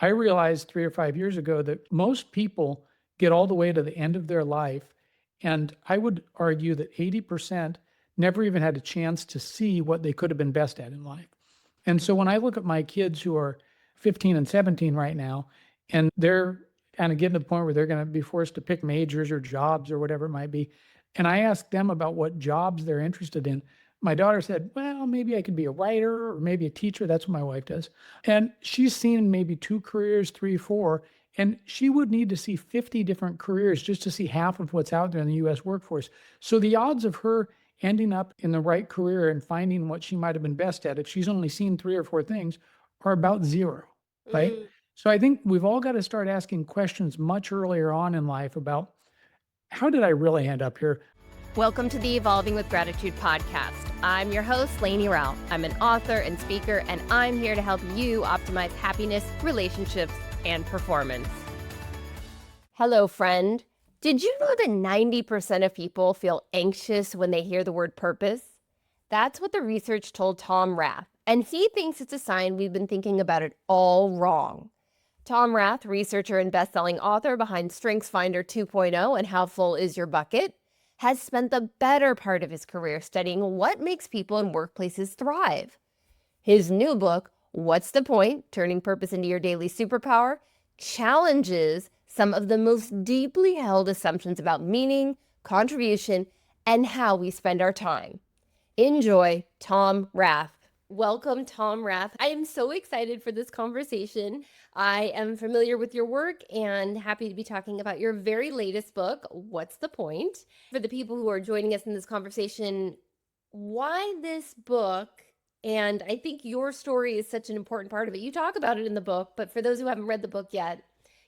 I realized 3 or 5 years ago that most people get all the way to the end of their life. And I would argue that 80% never even had a chance to see what they could have been best at in life. And so when I look at my kids who are 15 and 17 right now, and they're kind of getting to the point where they're going to be forced to pick majors or jobs or whatever it might be, and I ask them about what jobs they're interested in, my daughter said, well, maybe I could be a writer or maybe a teacher. That's what my wife does. And she's seen maybe two careers, three, four, and she would need to see 50 different careers just to see half of what's out there in the US workforce. So the odds of her ending up in the right career and finding what she might have been best at, if she's only seen three or four things, are about zero, right? Mm. So I think we've all got to start asking questions much earlier on in life about how did I really end up here? Welcome to the Evolving with Gratitude podcast. I'm your host, Lainey Rao. I'm an author and speaker, and I'm here to help you optimize happiness, relationships, and performance. Hello, friend. Did you know that 90% of people feel anxious when they hear the word purpose? That's what the research told Tom Rath, and he thinks it's a sign we've been thinking about it all wrong. Tom Rath, researcher and best-selling author behind StrengthsFinder 2.0 and How Full Is Your Bucket, has spent the better part of his career studying what makes people in workplaces thrive. His new book, What's the Point? Turning Purpose into Your Daily Superpower, challenges some of the most deeply held assumptions about meaning, contribution, and how we spend our time. Enjoy, Tom Rath. Welcome, Tom Rath. I am so excited for this conversation. I am familiar with your work and happy to be talking about your very latest book, What's the Point? For the people who are joining us in this conversation, why this book? And I think your story is such an important part of it. You talk about it in the book, but for those who haven't read the book yet,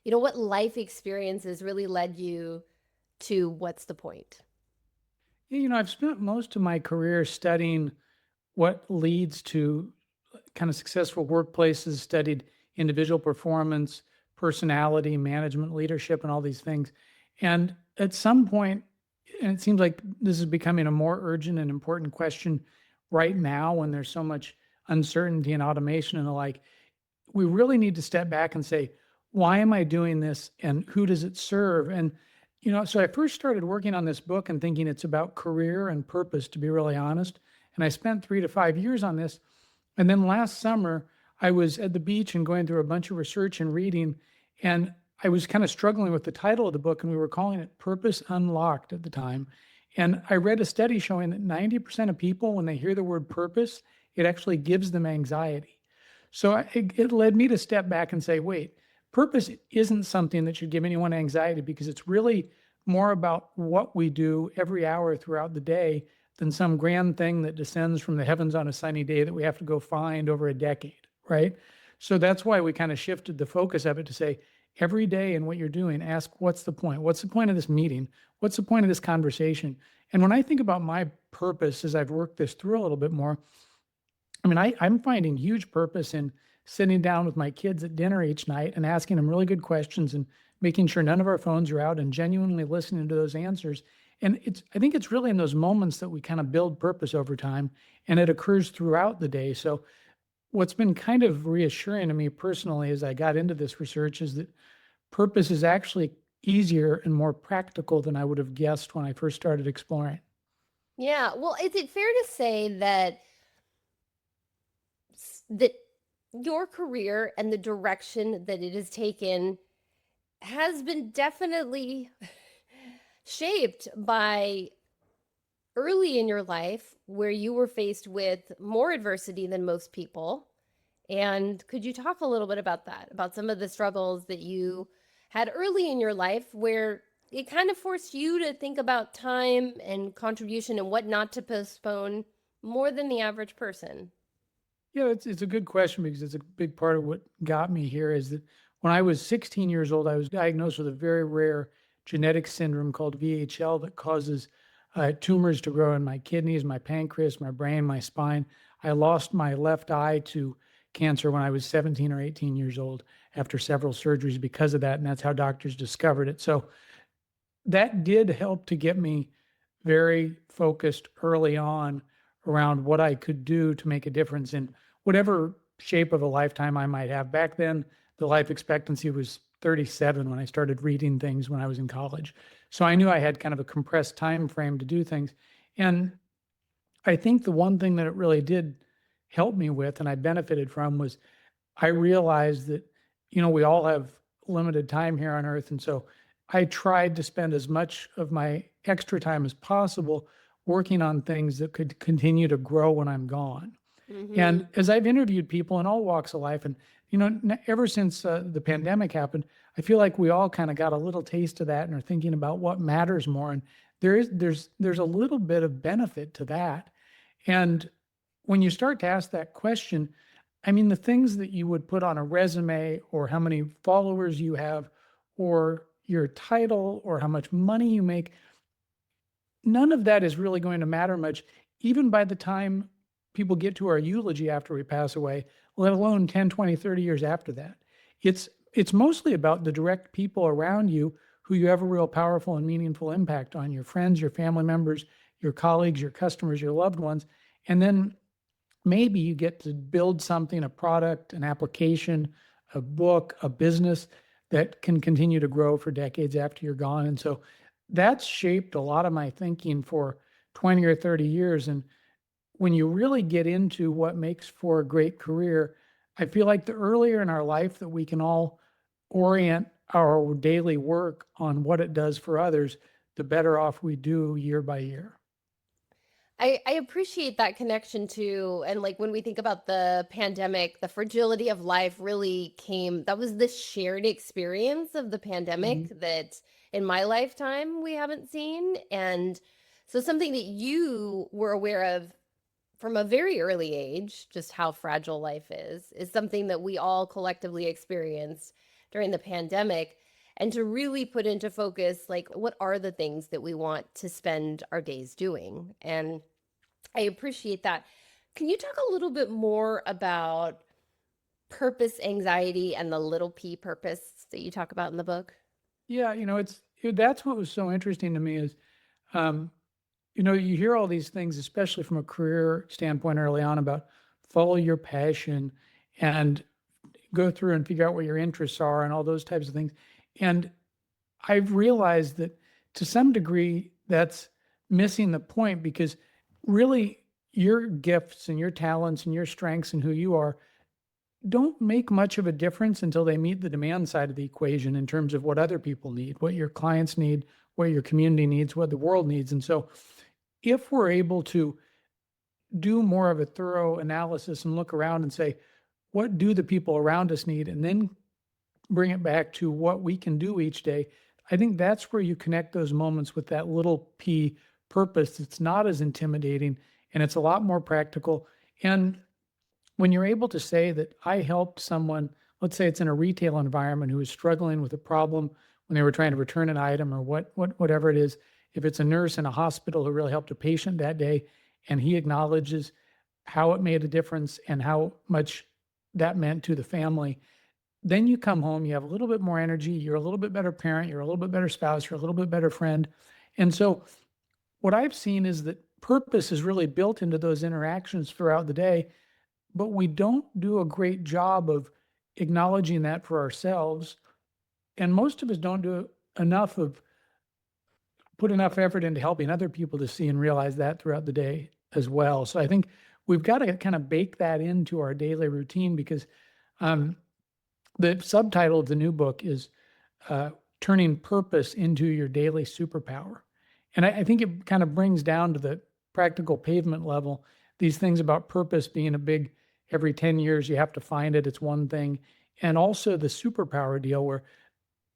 what life experiences really led you to What's the Point? I've spent most of my career studying what leads to kind of successful workplaces, studied individual performance, personality, management, leadership, and all these things. And at some point, and it seems like this is becoming a more urgent and important question right now when there's so much uncertainty and automation and the like, we really need to step back and say, why am I doing this and who does it serve? And, so I first started working on this book and thinking it's about career and purpose, to be really honest. And I spent 3 to 5 years on this. And then last summer, I was at the beach and going through a bunch of research and reading, and I was kind of struggling with the title of the book, and we were calling it Purpose Unlocked at the time. And I read a study showing that 90% of people, when they hear the word purpose, it actually gives them anxiety. So it led me to step back and say, wait, purpose isn't something that should give anyone anxiety because it's really more about what we do every hour throughout the day than some grand thing that descends from the heavens on a sunny day that we have to go find over a decade, right? So that's why we kind of shifted the focus of it to say, every day in what you're doing, ask, what's the point? What's the point of this meeting? What's the point of this conversation? And when I think about my purpose as I've worked this through a little bit more, I'm finding huge purpose in sitting down with my kids at dinner each night and asking them really good questions and making sure none of our phones are out and genuinely listening to those answers. And I think it's really in those moments that we kind of build purpose over time, and it occurs throughout the day. So what's been kind of reassuring to me personally as I got into this research is that purpose is actually easier and more practical than I would have guessed when I first started exploring. Yeah, well, is it fair to say that your career and the direction that it has taken has been definitely shaped by early in your life where you were faced with more adversity than most people? And could you talk a little bit about that, about some of the struggles that you had early in your life where it kind of forced you to think about time and contribution and what not to postpone more than the average person? Yeah, it's a good question because it's a big part of what got me here is that when I was 16 years old, I was diagnosed with a very rare genetic syndrome called VHL that causes tumors to grow in my kidneys, my pancreas, my brain, my spine. I lost my left eye to cancer when I was 17 or 18 years old after several surgeries because of that, and that's how doctors discovered it. So that did help to get me very focused early on around what I could do to make a difference in whatever shape of a lifetime I might have. Back then, the life expectancy was 37 when I started reading things when I was in college. So I knew I had kind of a compressed time frame to do things. And I think the one thing that it really did help me with and I benefited from was I realized that, we all have limited time here on earth. And so I tried to spend as much of my extra time as possible working on things that could continue to grow when I'm gone. Mm-hmm. And as I've interviewed people in all walks of life, and ever since the pandemic happened, I feel like we all kind of got a little taste of that and are thinking about what matters more. And there's a little bit of benefit to that. And when you start to ask that question, I mean, the things that you would put on a resume, or how many followers you have, or your title, or how much money you make, none of that is really going to matter much, even by the time people get to our eulogy after we pass away, let alone 10, 20, 30 years after that. It's mostly about the direct people around you who you have a real powerful and meaningful impact on: your friends, your family members, your colleagues, your customers, your loved ones. And then maybe you get to build something, a product, an application, a book, a business that can continue to grow for decades after you're gone. And so that's shaped a lot of my thinking for 20 or 30 years. And when you really get into what makes for a great career, I feel like the earlier in our life that we can all orient our daily work on what it does for others, the better off we do year by year. I appreciate that connection too. And like when we think about the pandemic, the fragility of life really came, that was the shared experience of the Mhm. pandemic that in my lifetime we haven't seen. And so something that you were aware of from a very early age, just how fragile life is something that we all collectively experienced during the pandemic. And to really put into focus, like, what are the things that we want to spend our days doing? And I appreciate that. Can you talk a little bit more about purpose anxiety and the little p purpose that you talk about in the book? Yeah, that's what was so interesting to me is, um, you hear all these things, especially from a career standpoint early on, about follow your passion and go through and figure out what your interests are and all those types of things. And I've realized that to some degree that's missing the point, because really your gifts and your talents and your strengths and who you are don't make much of a difference until they meet the demand side of the equation in terms of what other people need, what your clients need, what your community needs, what the world needs. And so if we're able to do more of a thorough analysis and look around and say, what do the people around us need? And then bring it back to what we can do each day. I think that's where you connect those moments with that little p purpose. It's not as intimidating and it's a lot more practical. And when you're able to say that I helped someone, let's say it's in a retail environment, who is struggling with a problem when they were trying to return an item, or whatever it is, if it's a nurse in a hospital who really helped a patient that day and he acknowledges how it made a difference and how much that meant to the family, then you come home, you have a little bit more energy, you're a little bit better parent, you're a little bit better spouse, you're a little bit better friend. And so what I've seen is that purpose is really built into those interactions throughout the day, but we don't do a great job of acknowledging that for ourselves. And most of us don't do enough of put enough effort into helping other people to see and realize that throughout the day as well. So I think we've got to kind of bake that into our daily routine, because um, the subtitle of the new book is Turning Purpose into Your Daily Superpower. And I think it kind of brings down to the practical pavement level these things about purpose being a big, every 10 years you have to find it, it's one thing. And also the superpower deal, where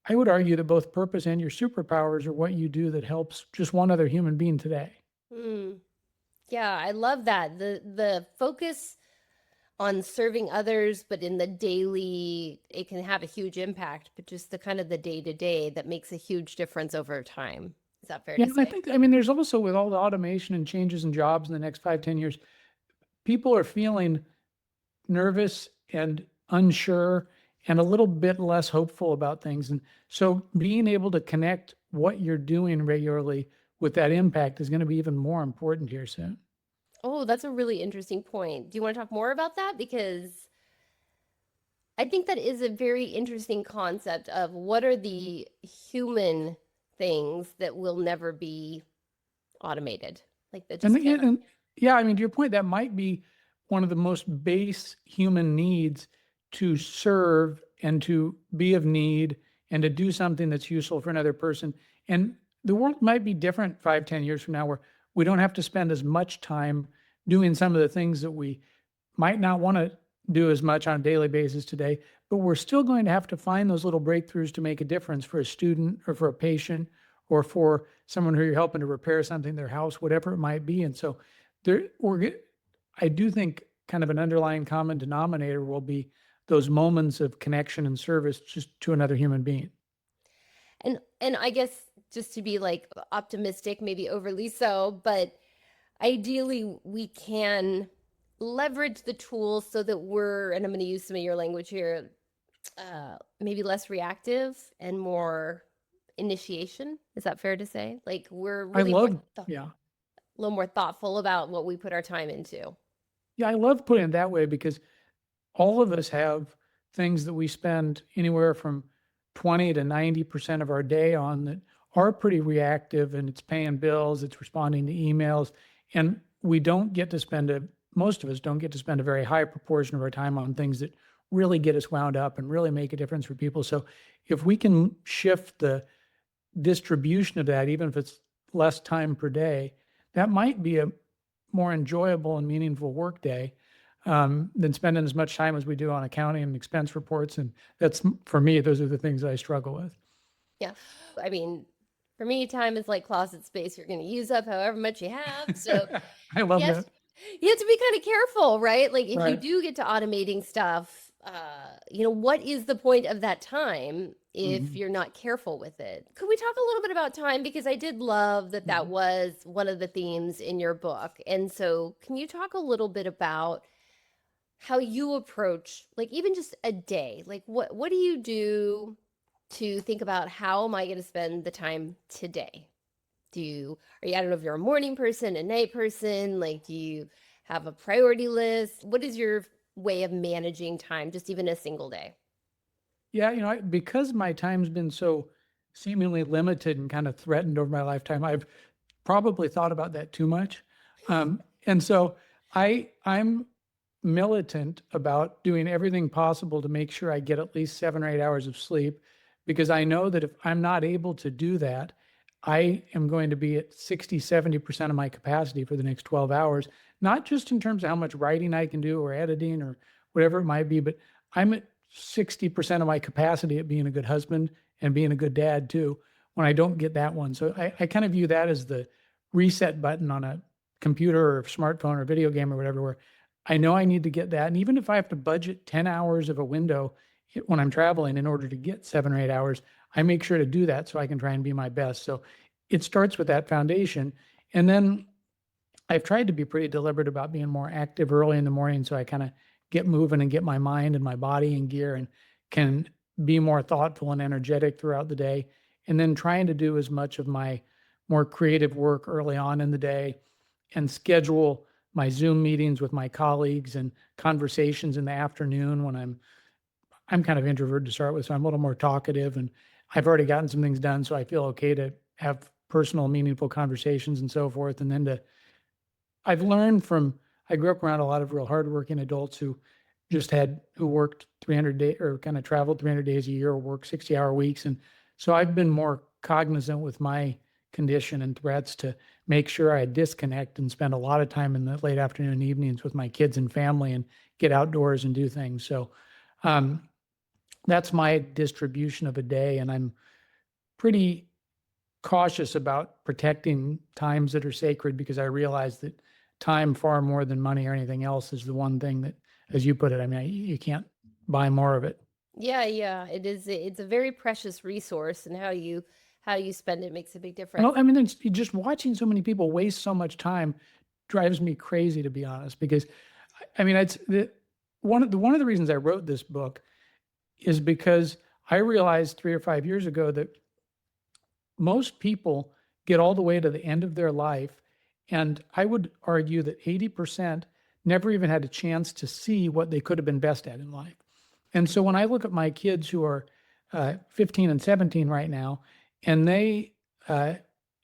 I would argue that both purpose and your superpowers are what you do that helps just one other human being today. Hmm. Yeah, I love that. The focus on serving others, but in the daily, it can have a huge impact, but just the kind of the day to day that makes a huge difference over time. Is that fair Yeah, to and I say? think, I mean, there's also, with all the automation and changes in jobs in the next 5, 10 years, people are feeling nervous and unsure and a little bit less hopeful about things. And so being able to connect what you're doing regularly with that impact is going to be even more important here soon. Oh, that's a really interesting point. Do you want to talk more about that? Because I think that is a very interesting concept of what are the human things that will never be automated, like that And, just and, cannot. and yeah, I mean, to your point, that might be one of the most base human needs, to serve and to be of need and to do something that's useful for another person. And the world might be different 5, 10 years from now, where we don't have to spend as much time doing some of the things that we might not want to do as much on a daily basis today, but we're still going to have to find those little breakthroughs to make a difference for a student or for a patient or for someone who you're helping to repair something in their house, whatever it might be. And so I do think kind of an underlying common denominator will be those moments of connection and service just to another human being. And I guess just to be like optimistic, maybe overly so, but ideally we can leverage the tools so that we're, and I'm going to use some of your language here, maybe less reactive and more initiation. Is that fair to say? Like we're I really more love, yeah. a little more thoughtful about what we put our time into. Yeah, I love putting it that way because all of us have things that we spend anywhere from 20 to 90% of our day on that are pretty reactive, and it's paying bills, it's responding to emails. And we don't get to spend most of us don't get to spend a very high proportion of our time on things that really get us wound up and really make a difference for people. So if we can shift the distribution of that, even if it's less time per day, that might be a more enjoyable and meaningful work day than spending as much time as we do on accounting and expense reports. And that's, for me, those are the things I struggle with. Yeah. I mean, for me, time is like closet space. You're going to use up however much you have. So I love yes, that. you have to be kind of careful, right? Like if you Right. do get to automating stuff, what is the point of that time if Mhm. you're not careful with it? Could we talk a little bit about time? Because I did love that that Mhm. was one of the themes in your book. And so can you talk a little bit about how you approach like even just a day? Like what do you do to think about how am I going to spend the time today? I don't know if you're a morning person, a night person, like do you have a priority list? What is your way of managing time, just even a single day? Yeah, because my time's been so seemingly limited and kind of threatened over my lifetime, I've probably thought about that too much. And so I'm militant about doing everything possible to make sure I get at least 7 or 8 hours of sleep, because I know that if I'm not able to do that, I am going to be at 60, 70% of my capacity for the next 12 hours, not just in terms of how much writing I can do or editing or whatever it might be, but I'm at 60% of my capacity at being a good husband and being a good dad too, when I don't get that one. So I kind of view that as the reset button on a computer or smartphone or video game or whatever, where I know I need to get that. And even if I have to budget 10 hours of a window when I'm traveling in order to get 7 or 8 hours, I make sure to do that so I can try and be my best. So it starts with that foundation. And then I've tried to be pretty deliberate about being more active early in the morning so I kind of get moving and get my mind and my body in gear and can be more thoughtful and energetic throughout the day. And then trying to do as much of my more creative work early on in the day and schedule my Zoom meetings with my colleagues and conversations in the afternoon when I'm kind of introverted to start with, so I'm a little more talkative and I've already gotten some things done, so I feel okay to have personal, meaningful conversations and so forth. And then I've learned from, I grew up around a lot of real hardworking adults who worked 300 days or kind of traveled 300 days a year or worked 60-hour weeks. And so I've been more cognizant with my condition and threats to make sure I disconnect and spend a lot of time in the late afternoon and evenings with my kids and family and get outdoors and do things. So um, that's my distribution of a day. And I'm pretty cautious about protecting times that are sacred, because I realize that time, far more than money or anything else, is the one thing that, as you put it, I mean, you can't buy more of it. Yeah, yeah, it is. It's a very precious resource, and how you spend it makes a big And difference. I mean, it's just watching so many people waste so much time drives me crazy, to be honest, because I mean, one of the reasons I wrote this book is because I realized 3 or 5 years ago that most people get all the way to the end of their life, and I would argue that 80% never even had a chance to see what they could have been best at in life. And so when I look at my kids who are 15 and 17 right now, and uh,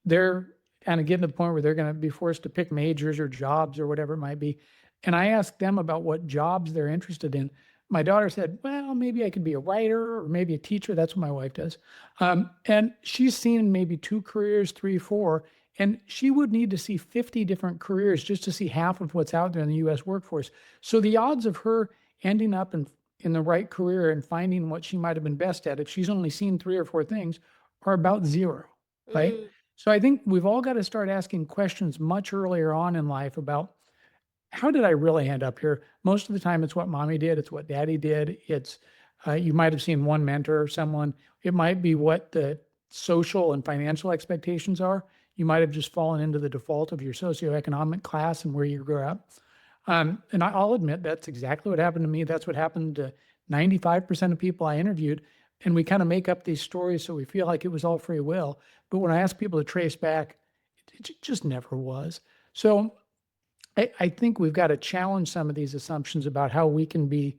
they're kind of getting to the point where they're going to be forced to pick majors or jobs or whatever it might be, and I ask them about what jobs they're interested in. My daughter said, "Well, maybe I could be a writer or maybe a teacher." That's what my wife does. And she's seen maybe two careers, three, four, and she would need to see 50 different careers just to see half of what's out there in the US workforce. So the odds of her ending up in the right career and finding what she might have been best at, if she's only seen three or four things, are about zero, right? Mm, So I think we've all got to start asking questions much earlier on in life about, how did I really end up here? Most of the time, it's what mommy did, it's what daddy did. It's you might have seen one mentor or someone. It might be what the social and financial expectations are. You might have just fallen into the default of your socioeconomic class and where you grew up. And I'll admit that's exactly what happened to me. That's what happened to 95% of people I interviewed. And we kind of make up these stories so we feel like it was all free will. But when I ask people to trace back, it just never was. So I think we've got to challenge some of these assumptions about how we can be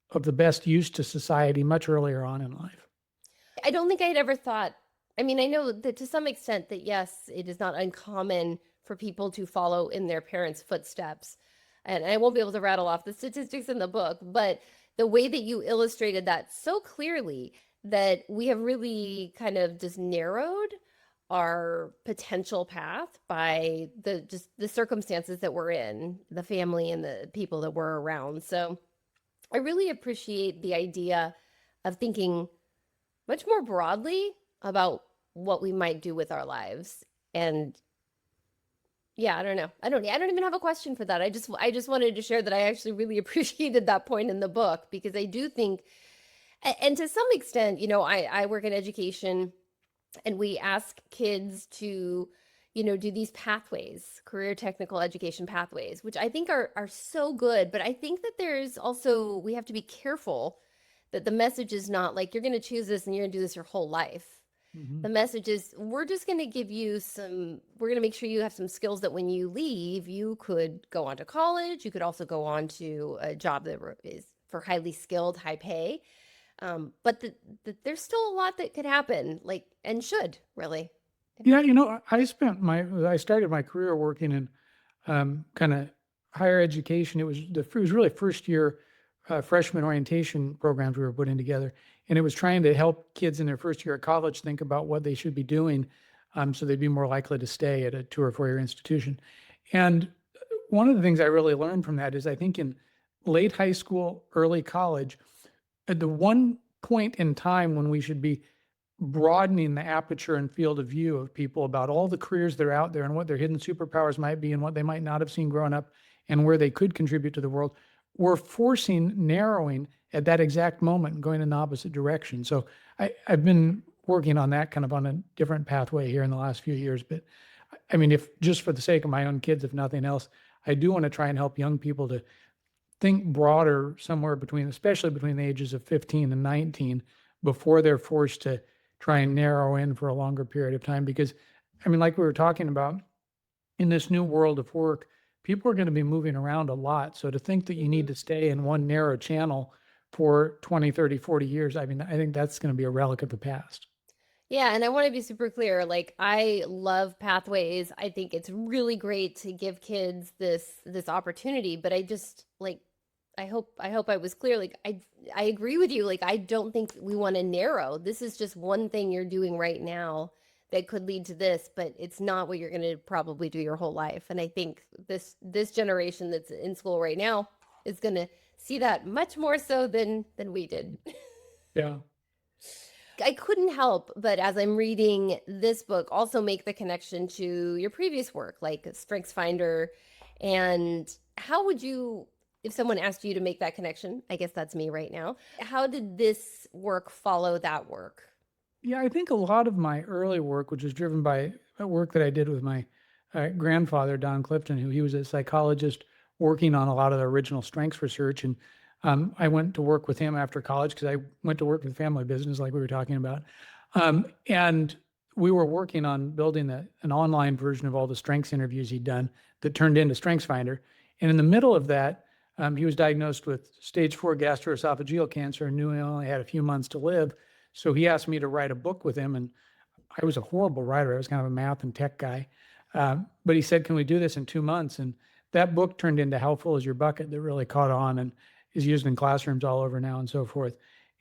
of the best use to society much earlier on in life. I don't think I'd ever thought. I mean, I know that to some extent that yes, it is not uncommon for people to follow in their parents' footsteps. And I won't be able to rattle off the statistics in the book, but the way that you illustrated that so clearly, that we have really kind of just narrowed our potential path by the circumstances that we're in, the family and the people that we're around. So I really appreciate the idea of thinking much more broadly about what we might do with our lives. And yeah, I don't know. I don't even have a question for that. I just wanted to share that I actually really appreciated that point in the book, because I do think, and to some extent, I work in education, and we ask kids to, do these pathways, career technical education pathways, which I think are so good. But I think that there's also, we have to be careful that the message is not like you're going to choose this and you're going to do this your whole life. Mhm. The message is, we're just going to give you we're going to make sure you have some skills that when you leave, you could go on to college. You could also go on to a job that is for highly skilled, high pay. But there's still a lot that could happen, like, and should really. Yeah, I started my career working in kind of higher education. It was really first year freshman orientation programs we were putting together, and it was trying to help kids in their first year of college think about what they should be doing, so they'd be more likely to stay at a 2 or 4 year institution. And one of the things I really learned from that is, I think in late high school, early college, at the one point in time when we should be broadening the aperture and field of view of people about all the careers that are out there and what their hidden superpowers might be and what they might not have seen growing up and where they could contribute to the world, we're forcing narrowing at that exact moment and going in the opposite direction. So I've been working on that kind of on a different pathway here in the last few years. But I mean, if just for the sake of my own kids, if nothing else, I do want to try and help young people to think broader somewhere between, especially between the ages of 15 and 19, before they're forced to try and narrow in for a longer period of time. Because, I mean, like we were talking about, in this new world of work, people are going to be moving around a lot. So to think that you need Mhm. to stay in one narrow channel for 20, 30, 40 years, I mean, I think that's going to be a relic of the past. Yeah, and I want to be super clear. Like, I love pathways. I think it's really great to give kids this opportunity, but I just like, I hope I was clear. Like, I agree with you. Like, I don't think we want to narrow. This is just one thing you're doing right now that could lead to this, but it's not what you're going to probably do your whole life. And I think this generation that's in school right now is going to see that much more so than we did. Yeah. I couldn't help but, as I'm reading this book, also make the connection to your previous work, like Strengths Finder. And how would you, if someone asked you to make that connection, I guess that's me right now, how did this work follow that work? Yeah, I think a lot of my early work, which was driven by work that I did with my grandfather, Don Clifton, who he was a psychologist working on a lot of the original strengths research. And I went to work with him after college because I went to work with family business, like we were talking about. And we were working on building an online version of all the strengths interviews he'd done that turned into Strengths Finder. And in the middle of that, He was diagnosed with stage 4 gastroesophageal cancer and knew he only had a few months to live. So he asked me to write a book with him, and I was a horrible writer. I was kind of a math and tech guy. But he said, can we do this in 2 months? And that book turned into How Full Is Your Bucket, that really caught on and is used in classrooms all over now and so forth.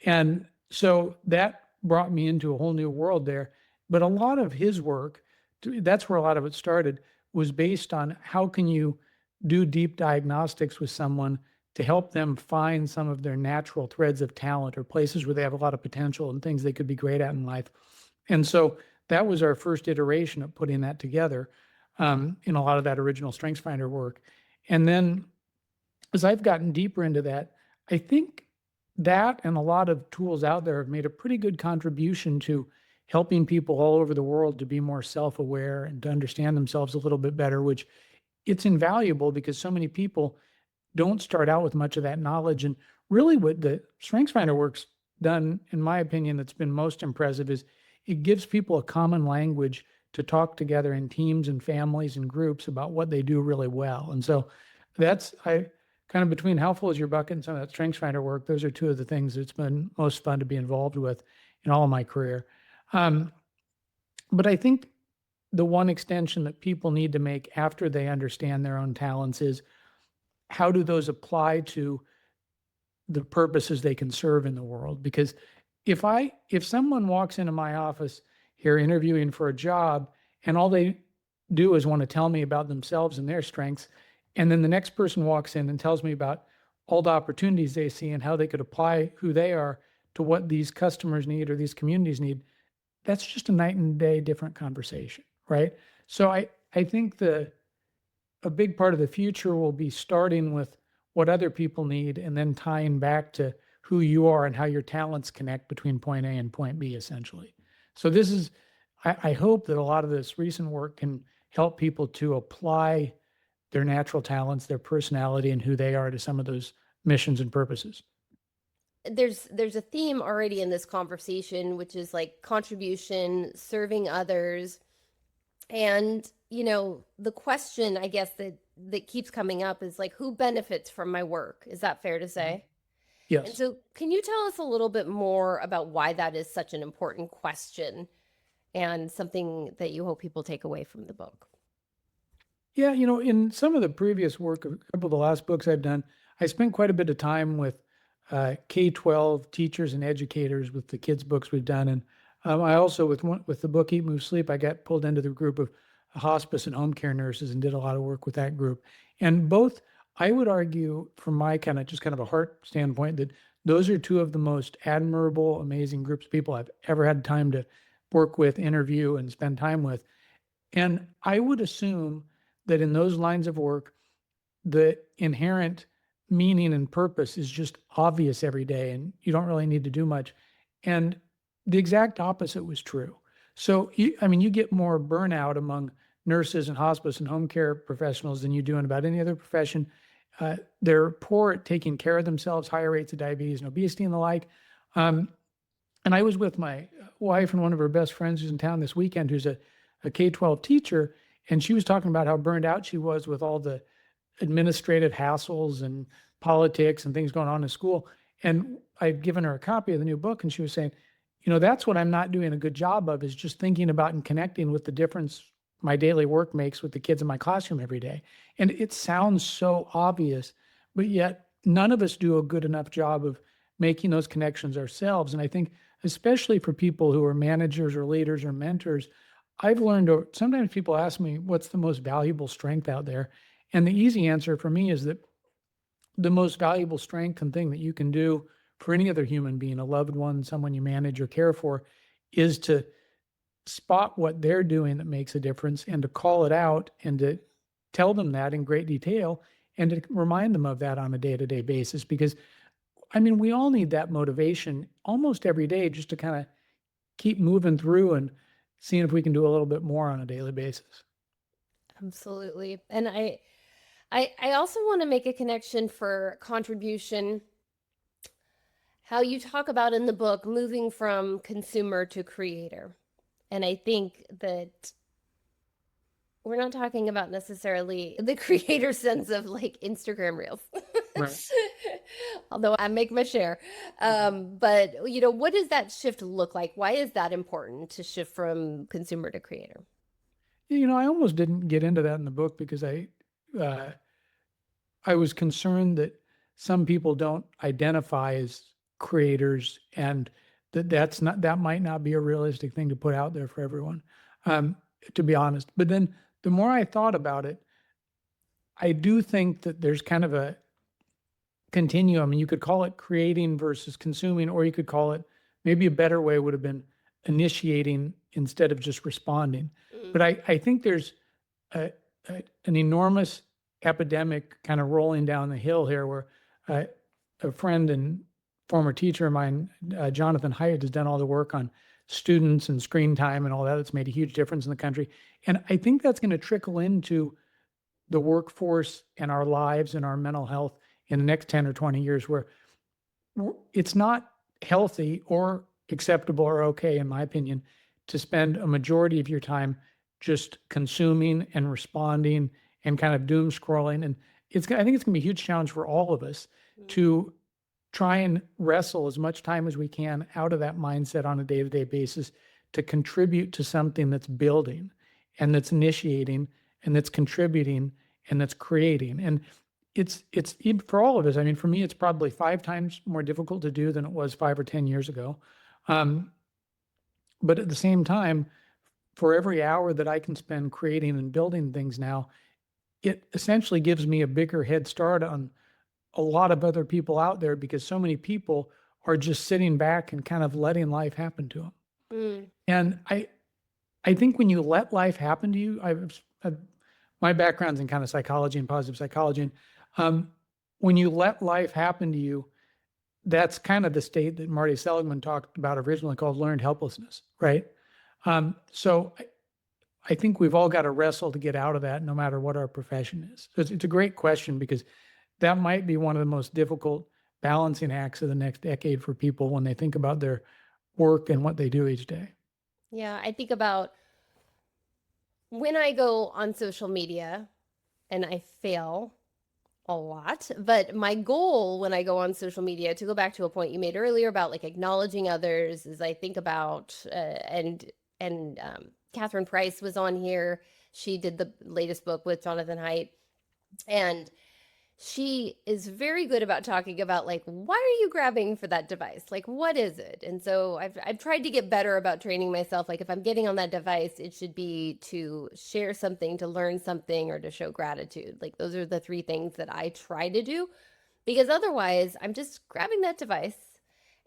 And so that brought me into a whole new world there. But a lot of his work, that's where a lot of it started, was based on how can you do deep diagnostics with someone to help them find some of their natural threads of talent or places where they have a lot of potential and things they could be great at in life. And so that was our first iteration of putting that together in a lot of that original StrengthsFinder work. And then as I've gotten deeper into that, I think that and a lot of tools out there have made a pretty good contribution to helping people all over the world to be more self-aware and to understand themselves a little bit better, which it's invaluable because so many people don't start out with much of that knowledge. And really what the StrengthsFinder work's done, in my opinion, that's been most impressive is it gives people a common language to talk together in teams and families and groups about what they do really well. And so that's, I kind of between How Full Is Your Bucket and some of that StrengthsFinder work, those are two of the things that's been most fun to be involved with in all of my career. But I think the one extension that people need to make after they understand their own talents is how do those apply to the purposes they can serve in the world? Because if someone walks into my office here interviewing for a job and all they do is want to tell me about themselves and their strengths, and then the next person walks in and tells me about all the opportunities they see and how they could apply who they are to what these customers need or these communities need, that's just a night and day different conversation, right? So I think a big part of the future will be starting with what other people need and then tying back to who you are and how your talents connect between point A and point B, essentially. So this is, I hope that a lot of this recent work can help people to apply their natural talents, their personality, and who they are to some of those missions and purposes. There's a theme already in this conversation, which is like contribution, serving others. And, the question, I guess, that keeps coming up is like, who benefits from my work? Is that fair to say? And Yes. so, can you tell us a little bit more about why that is such an important question and something that you hope people take away from the book? Yeah, in some of the previous work, a couple of the last books I've done, I spent quite a bit of time with K-12 teachers and educators with the kids' books we've done. And I also, with the book Eat, Move, Sleep, I got pulled into the group of hospice and home care nurses and did a lot of work with that group. And both, I would argue from my kind of a heart standpoint, that those are two of the most admirable, amazing groups of people I've ever had time to work with, interview, and spend time with. And I would assume that in those lines of work, the inherent meaning and purpose is just obvious every day, and you don't really need to do much. And the exact opposite was true. So, you get more burnout among nurses and hospice and home care professionals than you do in about any other profession. They're poor at taking care of themselves, higher rates of diabetes and obesity and the like. And I was with my wife and one of her best friends who's in town this weekend, who's a K-12 teacher, and she was talking about how burned out she was with all the administrative hassles and politics and things going on in school. And I'd given her a copy of the new book, and she was saying, that's what I'm not doing a good job of, is just thinking about and connecting with the difference my daily work makes with the kids in my classroom every day. And it sounds so obvious, but yet none of us do a good enough job of making those connections ourselves. And I think especially for people who are managers or leaders or mentors, I've learned, sometimes people ask me, what's the most valuable strength out there? And the easy answer for me is that the most valuable strength and thing that you can do for any other human being, a loved one, someone you manage or care for, is to spot what they're doing that makes a difference and to call it out and to tell them that in great detail and to remind them of that on a day-to-day basis. Because, we all need that motivation almost every day just to kind of keep moving through and seeing if we can do a little bit more on a daily basis. Absolutely. And I also want to make a connection for contribution, how you talk about in the book moving from consumer to creator. And I think that we're not talking about necessarily the creator sense of like Instagram reels. Right. Although I make my share. But what does that shift look like? Why is that important to shift from consumer to creator? I almost didn't get into that in the book because uh, I was concerned that some people don't identify as creators, and that might not be a realistic thing to put out there for everyone, um, to be honest. But then the more I thought about it, I do think that there's kind of a continuum, and you could call it creating versus consuming, or you could call it, maybe a better way would have been initiating instead of just responding. Mm. But I think there's an enormous epidemic kind of rolling down the hill here, where uh, a friend and former teacher of mine, Jonathan Haidt, has done all the work on students and screen time and all that. It's made a huge difference in the country. And I think that's going to trickle into the workforce and our lives and our mental health in the next 10 or 20 years, where it's not healthy or acceptable or okay, in my opinion, to spend a majority of your time just consuming and responding and kind of doom scrolling. And I think it's going to be a huge challenge for all of us to try and wrestle as much time as we can out of that mindset on a day-to-day basis to contribute to something that's building and that's initiating and that's contributing and that's creating. And it's for all of us. I mean, for me, it's probably 5 times more difficult to do than it was 5 or 10 years ago. But at the same time, for every hour that I can spend creating and building things now, it essentially gives me a bigger head start on a lot of other people out there, because so many people are just sitting back and kind of letting life happen to them. Mm. And I think when you let life happen to you, my background's in kind of psychology and positive psychology. And when you let life happen to you, that's kind of the state that Marty Seligman talked about originally, called learned helplessness, right? So I think we've all got to wrestle to get out of that, no matter what our profession is. So it's a great question, because that might be one of the most difficult balancing acts of the next decade for people when they think about their work and what they do each day. Yeah, I think about when I go on social media, and I fail a lot, but my goal when I go on social media, to go back to a point you made earlier about like acknowledging others, is I think about Catherine Price was on here. She did the latest book with Jonathan Haidt, and she is very good about talking about, like, why are you grabbing for that device? Like, what is it? And so I've tried to get better about training myself. Like, if I'm getting on that device, it should be to share something, to learn something, or to show gratitude. Like, those are the 3 things that I try to do, because otherwise I'm just grabbing that device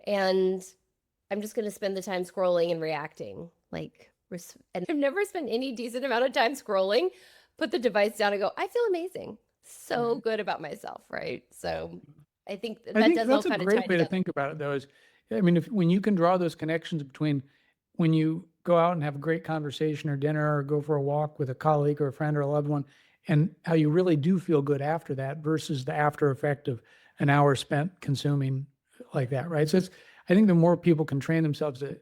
and I'm just going to spend the time scrolling and reacting. And I've never spent any decent amount of time scrolling, put the device down and go, I feel amazing. So good about myself, right? So I think that does all that's a kind of great tie way to together. think about it, though. Is, I mean, when you can draw those connections between when you go out and have a great conversation or dinner, or go for a walk with a colleague or a friend or a loved one, and how you really do feel good after that, versus the after effect of an hour spent consuming like that, right? So I think the more people can train themselves to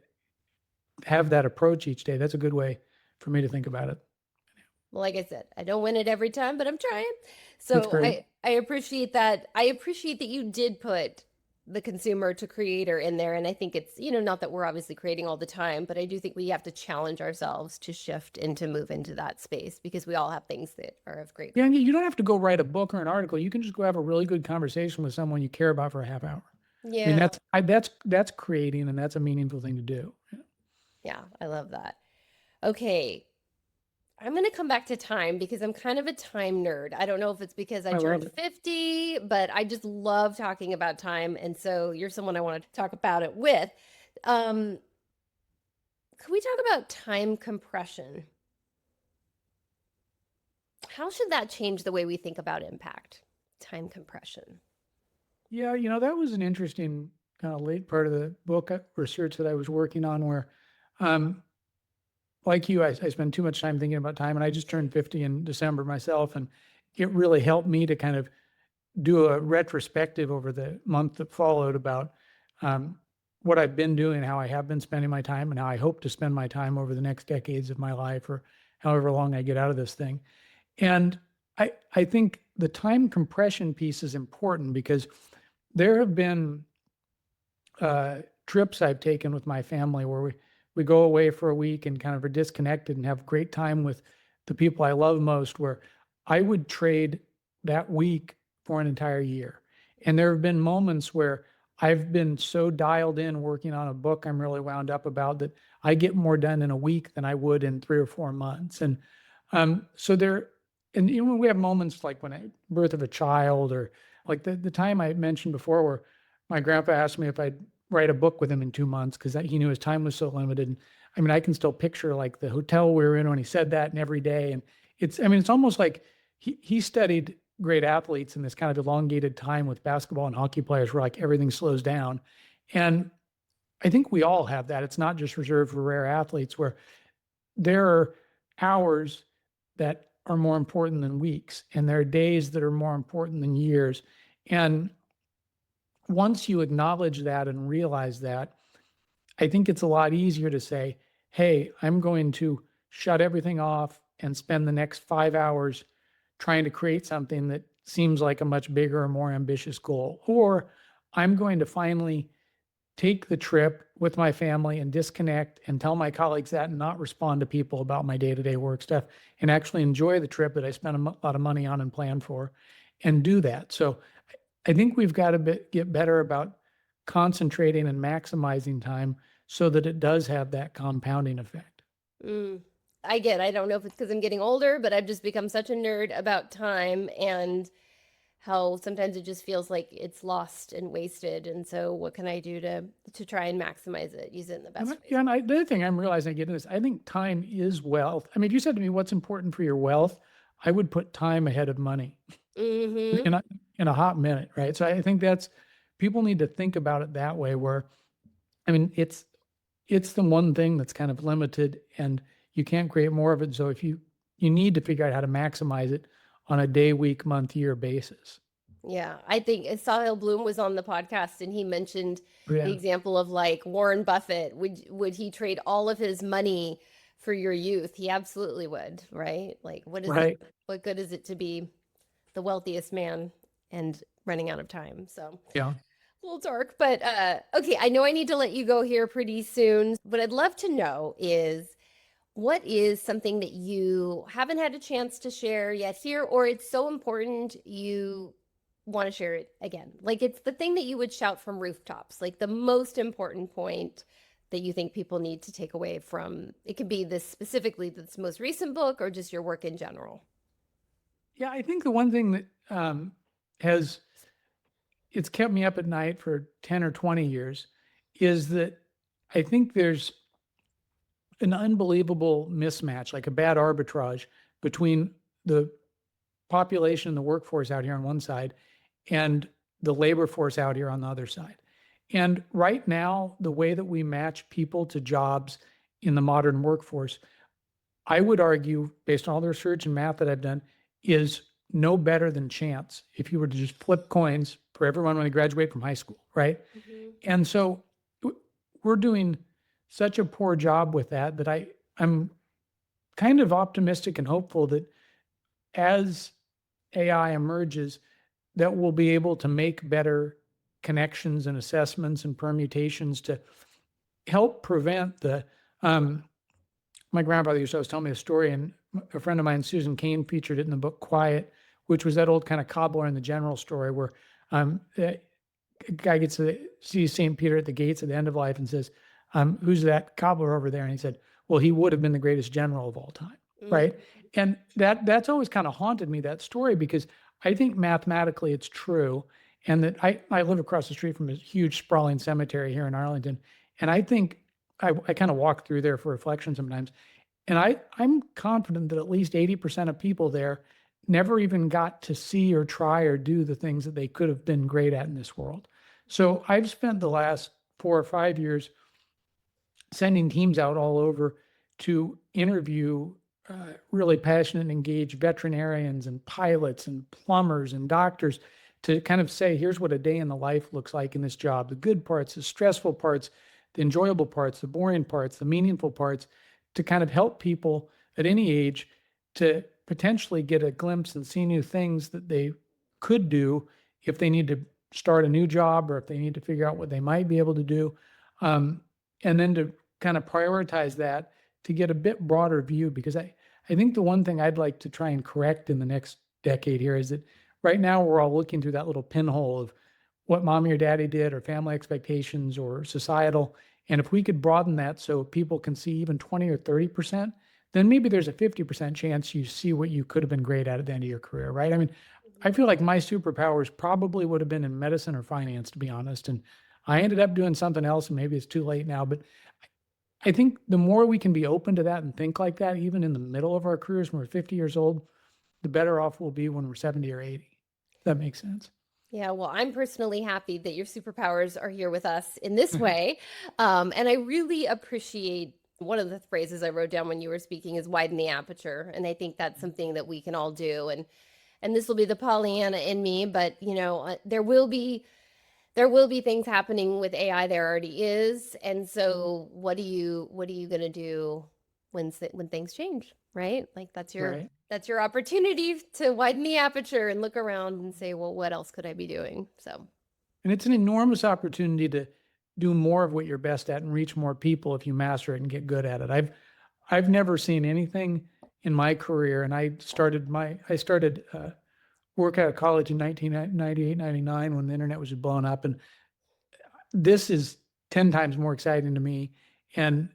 have that approach each day, that's a good way for me to think about it. Well, like I said, I don't win it every time, but I'm trying. That's So great. I appreciate that. I appreciate that you did put the consumer to creator in there. And I think it's, not that we're obviously creating all the time, but I do think we have to challenge ourselves to shift and to move into that space, because we all have things that are of great Yeah, value. you don't have to go write a book or an article. You can just go have a really good conversation with someone you care about for a half hour. I mean, Yeah. that's creating, and that's a meaningful thing to do. Yeah. I love that. Okay. I'm going to come back to time, because I'm kind of a time nerd. I don't know if it's because I I love turned it. 50, but I just love talking about time. And so you're someone I want to talk about it with. Um, could we talk about time compression? How should that change the way we think about impact? Time compression. Yeah, that was an interesting kind of late part of the book research that I was working on, where, um, like you, I spend too much time thinking about time, and I just turned 50 in December myself, and it really helped me to kind of do a retrospective over the month that followed about um, what I've been doing, how I have been spending my time, and how I hope to spend my time over the next decades of my life, or however long I get out of this thing. And I think the time compression piece is important because there have been trips I've taken with my family where we go away for a week and kind of are disconnected and have great time with the people I love most, where I would trade that week for an entire year. And there have been moments where I've been so dialed in working on a book I'm really wound up about that I get more done in a week than I would in 3 or 4 months. And so there, and even we have moments like when I birth of a child, or like the time I mentioned before where my grandpa asked me if I'd write a book with him in 2 months because he knew his time was so limited. And I mean, I can still picture like the hotel we were in when he said that, and every day. And it's almost like he studied great athletes in this kind of elongated time with basketball and hockey players where like everything slows down. And I think we all have that. It's not just reserved for rare athletes, where there are hours that are more important than weeks, and there are days that are more important than years. And once you acknowledge that and realize that, I think it's a lot easier to say, hey, I'm going to shut everything off and spend the next 5 hours trying to create something that seems like a much bigger or more ambitious goal. Or I'm going to finally take the trip with my family and disconnect and tell my colleagues that and not respond to people about my day-to-day work stuff, and actually enjoy the trip that I spent a lot of money on and planned for, and do that. So I think we've got to get better about concentrating and maximizing time so that it does have that compounding effect. I don't know if it's because I'm getting older, but I've just become such a nerd about time and how sometimes it just feels like it's lost and wasted. And so what can I do to try and maximize it, use it in the best way? Yeah, and the other thing I'm realizing I get in this, I think time is wealth. I mean, if you said to me, what's important for your wealth, I would put time ahead of money Mm-hmm. in a hot minute, right? So I think people need to think about it that way, where, I mean, it's the one thing that's kind of limited and you can't create more of it. So if you need to figure out how to maximize it on a day, week, month, year basis. Yeah, I think Sahil Bloom was on the podcast and he mentioned the Yeah. example of like Warren Buffett. Would he trade all of his money for your youth? He absolutely would, right? Like Right. what good is it to be the wealthiest man and running out of time? So Yeah. a little dark, but okay, I know I need to let you go here pretty soon. What I'd love to know is what is something that you haven't had a chance to share yet here, or it's so important you want to share it again? Like it's the thing that you would shout from rooftops, like the most important point that you think people need to take away from it. Could be this most recent book or just your work in general. Yeah, I think the one thing that it's kept me up at night for 10 or 20 years is that I think there's an unbelievable mismatch, like a bad arbitrage between the population and the workforce out here on one side and the labor force out here on the other side. And right now, the way that we match people to jobs in the modern workforce, I would argue, based on all the research and math that I've done, is no better than chance if you were to just flip coins for everyone when they graduate from high school, right? Mm-hmm. And so we're doing such a poor job with that I'm kind of optimistic and hopeful that as AI emerges, that we'll be able to make better connections and assessments and permutations to help prevent my grandfather used to always tell me a story, and a friend of mine, Susan Cain, featured it in the book Quiet, which was that old kind of cobbler in the general story where a guy gets to see St. Peter at the gates at the end of life and says, who's that cobbler over there? And he said, well, he would have been the greatest general of all time, right? And that's always kind of haunted me, that story, because I think mathematically it's true. And that I live across the street from a huge sprawling cemetery here in Arlington. And I think I kind of walk through there for reflection sometimes. And I'm confident that at least 80% of people there never even got to see or try or do the things that they could have been great at in this world. So I've spent the last 4 or 5 years sending teams out all over to interview really passionate and engaged veterinarians and pilots and plumbers and doctors to kind of say, here's what a day in the life looks like in this job, the good parts, the stressful parts, the enjoyable parts, the boring parts, the meaningful parts, to kind of help people at any age to potentially get a glimpse and see new things that they could do if they need to start a new job or if they need to figure out what they might be able to do. And then to kind of prioritize that to get a bit broader view, because I think the one thing I'd like to try and correct in the next decade here is that right now we're all looking through that little pinhole of what mommy or daddy did or family expectations or societal. And if we could broaden that so people can see even 20 or 30%, then maybe there's a 50% chance you see what you could have been great at the end of your career, right? I mean, I feel like my superpowers probably would have been in medicine or finance, to be honest. And I ended up doing something else, and maybe it's too late now, but I think the more we can be open to that and think like that, even in the middle of our careers when we're 50 years old, the better off we'll be when we're 70 or 80. That makes sense. Yeah, well, I'm personally happy that your superpowers are here with us in this way. And I really appreciate one of the phrases I wrote down when you were speaking is widen the aperture. And I think that's something that we can all do. And this will be the Pollyanna in me, but there will be things happening with AI. There already is. And so what are you going to do when things change, right? Like that's your opportunity to widen the aperture and look around and say, well, what else could I be doing? So, And it's an enormous opportunity to do more of what you're best at and reach more people if you master it and get good at it. I've never seen anything in my career, and I started work out of college in 1998, 99 when the internet was blown up, and this is 10 times more exciting to me and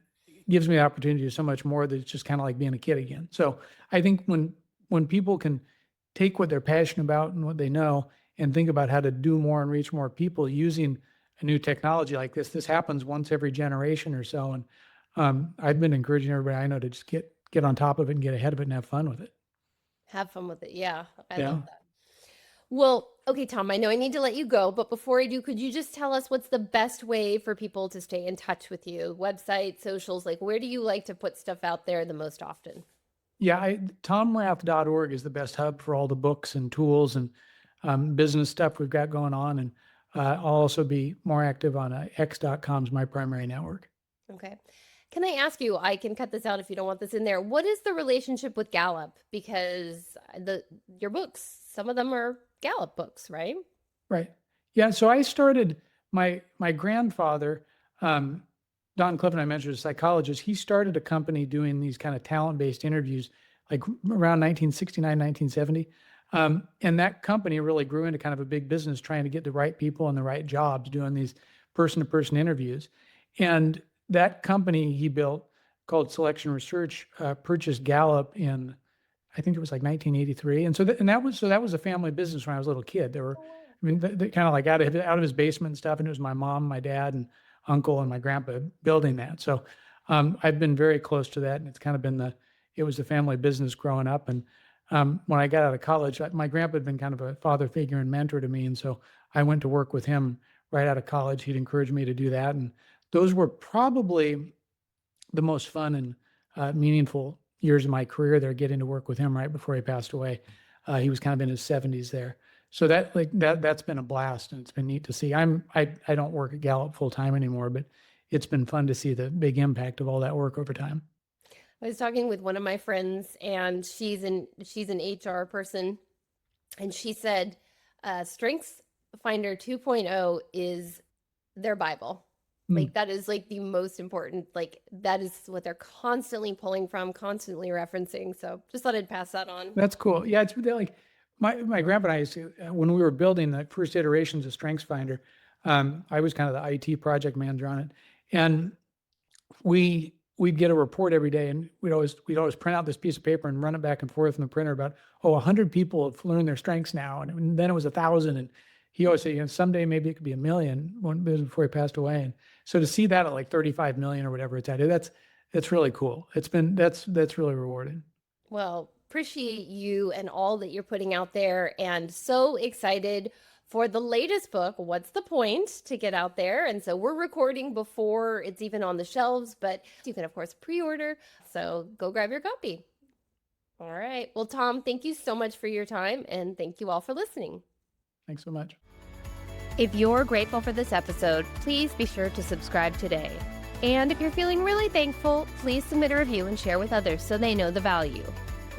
gives me the opportunity to do so much more that it's just kind of like being a kid again. So I think when people can take what they're passionate about and what they know and think about how to do more and reach more people using a new technology like this happens once every generation or so. And I've been encouraging everybody I know to just get on top of it and get ahead of it and have fun with it. have fun with it. Yeah, I Yeah. love that. Well, okay, Tom, I know I need to let you go, but before I do, could you just tell us what's the best way for people to stay in touch with you? Website, socials, like where do you like to put stuff out there the most often? Yeah, tomrath.org is the best hub for all the books and tools and business stuff we've got going on. And I'll also be more active on x.com is my primary network. Okay. Can I ask you, I can cut this out if you don't want this in there. What is the relationship with Gallup? Because your books, some of them are Gallup books, right? Right. Yeah. So I started my grandfather, Don Clifton, I mentioned, a psychologist. He started a company doing these kind of talent-based interviews, like around 1969, 1970. And that company really grew into kind of a big business trying to get the right people in the right jobs, doing these person-to-person interviews. And that company he built called Selection Research purchased Gallup in, I think it was like 1983. And so that was a family business when I was a little kid. They were, I mean, they kind of like out of his basement and stuff. And it was my mom, my dad, and uncle and my grandpa building that. So I've been very close to that. And it's kind of been it was a family business growing up. And when I got out of college, my grandpa had been kind of a father figure and mentor to me. And so I went to work with him right out of college. He'd encouraged me to do that. And those were probably the most fun and meaningful years of my career there, getting to work with him right before he passed away. He was kind of in his 70s there. So that's been a blast, and it's been neat to see. I don't work at Gallup full time anymore, but it's been fun to see the big impact of all that work over time. I was talking with one of my friends, and she's an HR person, and she said Strengths Finder 2.0 is their Bible. Like that is like the most important, like that is what they're constantly pulling from, constantly referencing. So just thought I'd pass that on. That's cool. Yeah, it's like my grandpa and I used to, when we were building the first iterations of StrengthsFinder, I was kind of the IT project manager on it, and we'd get a report every day, and we'd always print out this piece of paper and run it back and forth in the printer about 100 people have learned their strengths now, and then it was 1,000, and he always said, someday maybe it could be 1 million before he passed away. And so to see that at like 35 million or whatever it's at, that's really cool. That's really rewarding. Well, appreciate you and all that you're putting out there, and so excited for the latest book, What's the Point, to get out there. And so we're recording before it's even on the shelves, but you can of course pre-order. So go grab your copy. All right. Well, Tom, thank you so much for your time, and thank you all for listening. Thanks so much. If you're grateful for this episode, please be sure to subscribe today. And if you're feeling really thankful, please submit a review and share with others so they know the value.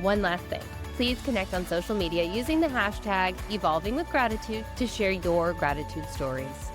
One last thing. Please connect on social media using the hashtag evolvingwithgratitude to share your gratitude stories.